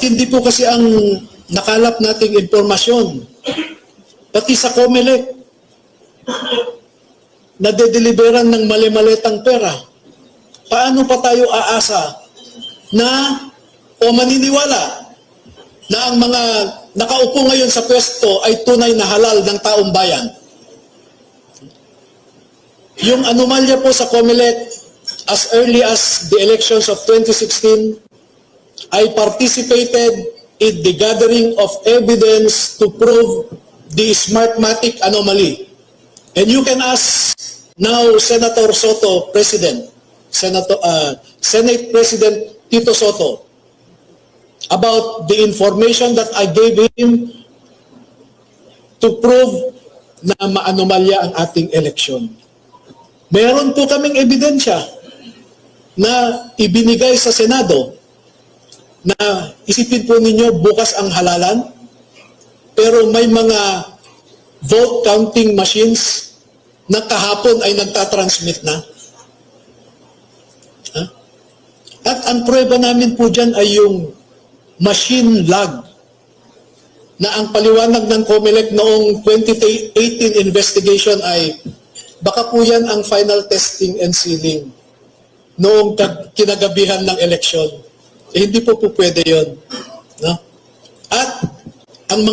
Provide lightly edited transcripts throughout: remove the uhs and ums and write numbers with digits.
matindi po kasi ang nakalap nating impormasyon. Pati sa COMELEC, nadedeliveran ng mali-malitang pera. Paano pa tayo aasa na o maniniwala na ang mga nakaupo ngayon sa pwesto ay tunay na halal ng taong bayan? Yung anomalya po sa COMELEC, as early as the elections of 2016, I participated in the gathering of evidence to prove the Smartmatic anomaly. And you can ask now Senator Soto, Senate President Tito Soto, about the information that I gave him to prove na maanomalya ang ating eleksyon. Meron po kaming ebidensya na ibinigay sa Senado na isipin po ninyo bukas ang halalan, pero may mga vote counting machines na kahapon ay nagtatransmit na. At ang prueba namin po dyan ay yung machine lag na ang paliwanag ng COMELEC noong 2018 investigation ay baka po yan ang final testing and sealing noong kinagabihan ng eleksyon. Hindi po pwede yun. No? At ang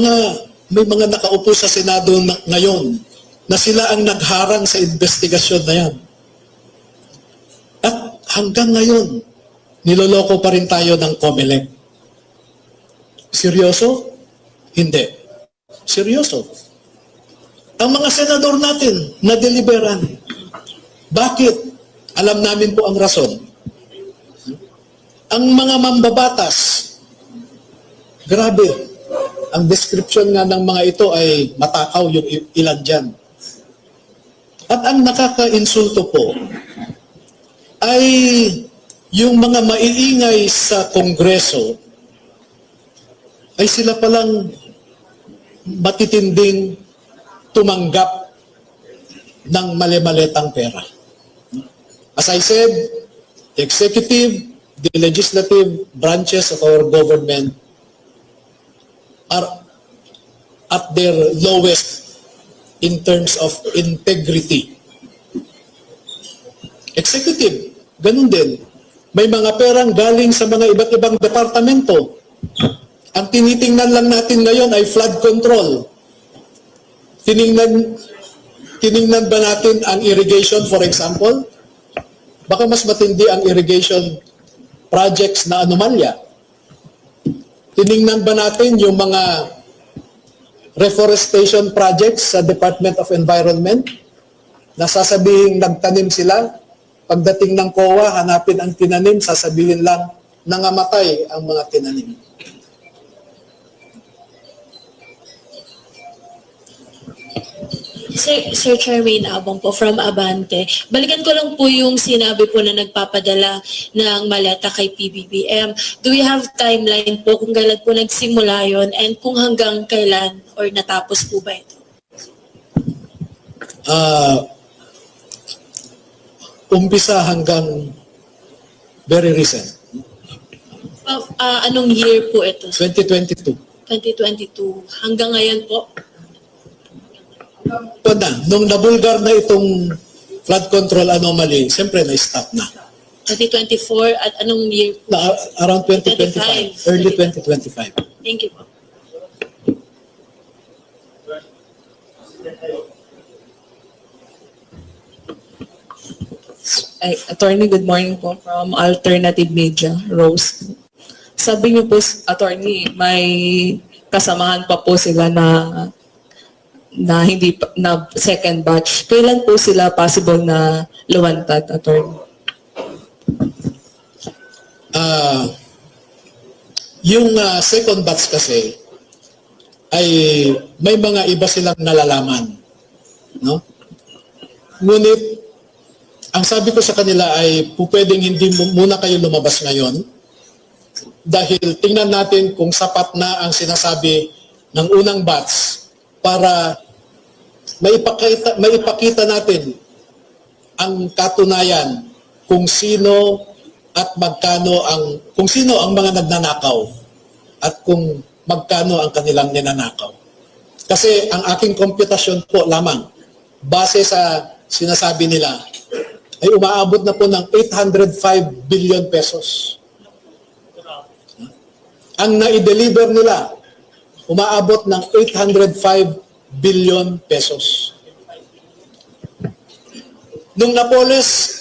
may mga nakaupo sa Senado ngayon na sila ang nagharang sa investigasyon na yan. At hanggang ngayon, niloloko pa rin tayo ng COMELEC. Seryoso? Hindi. Seryoso. Ang mga senador natin na deliberan. Bakit? Alam namin po ang rason. Ang mga mambabatas, grabe, ang description nga ng mga ito ay matakaw yung ilan dyan. At ang nakaka-insulto po ay yung mga maiingay sa Kongreso ay sila palang matitinding tumanggap ng mali-malitang pera. As I said, the executive, the legislative branches of our government are at their lowest in terms of integrity. Executive, ganun din. May mga perang galing sa mga iba't ibang departamento. Ang tinitingnan lang natin ngayon ay flood control. Tiningnan ba natin ang irrigation, for example? Baka mas matindi ang irrigation projects na anomalya. Tiningnan ba natin yung mga reforestation projects sa Department of Environment? Nasasabihin nagtanim sila. Pagdating ng COA, hanapin ang tinanim, sasabihin lang nangamatay ang mga tinanim. Sir Charmaine Abong po from Abante. Balikan ko lang po yung sinabi po na nagpapadala ng maleta kay PBBM. Do we have timeline po kung kailan po nagsimula yon and kung hanggang kailan or natapos po ba ito? Umpisa hanggang very recent. Anong year po ito? 2022. 2022. Hanggang ngayon po? Ito na, nung nabulgar na itong flood control anomaly, siyempre na-stop na. 2024 at anong year po? Around 2025, early 2025. Thank you po. Attorney, good morning po from Alternative Media, Rose. Sabi niyo po, Attorney, may kasamahan pa po sila na second batch. Kailan po sila possible na luwantad, Attorney? Yung second batch kasi ay may mga iba silang nalalaman, no? Ngunit ang sabi ko sa kanila ay pwedeng hindi muna kayo lumabas ngayon dahil tingnan natin kung sapat na ang sinasabi ng unang batch para maipakita natin ang katunayan kung sino at magkano kung sino ang mga nagnanakaw. at kung magkano ang kanilang ninanakaw. Kasi ang aking komputasyon po lamang, base sa sinasabi nila, ay umaabot na po ng 805 billion pesos. Ang na-deliver nila, umaabot ng 805 billion pesos. Nung Napoles,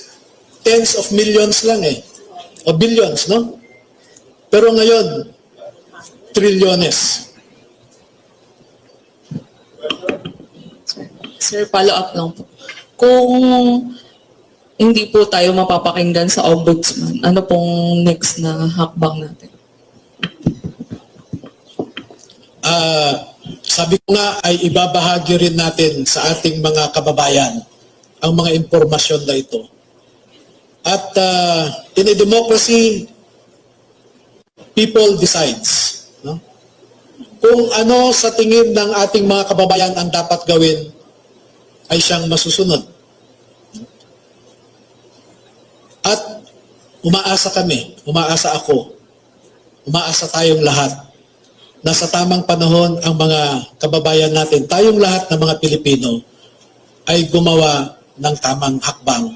tens of millions lang o billions, no? Pero ngayon, trilyones. Sir, follow up lang po. Kung hindi po tayo mapapakinggan sa ombudsman, ano pong next na hakbang natin? Sabi ko nga ay ibabahagi rin natin sa ating mga kababayan ang mga impormasyon na ito. At in a democracy, people decides. No? Kung ano sa tingin ng ating mga kababayan ang dapat gawin, ay siyang masusunod. At umaasa kami, umaasa ako, umaasa tayong lahat na sa tamang panahon ang mga kababayan natin, tayong lahat ng mga Pilipino ay gumawa ng tamang hakbang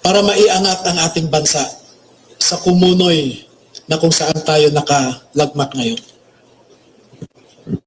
para maiangat ang ating bansa sa kumunoy na kung saan tayo nakalagmak ngayon.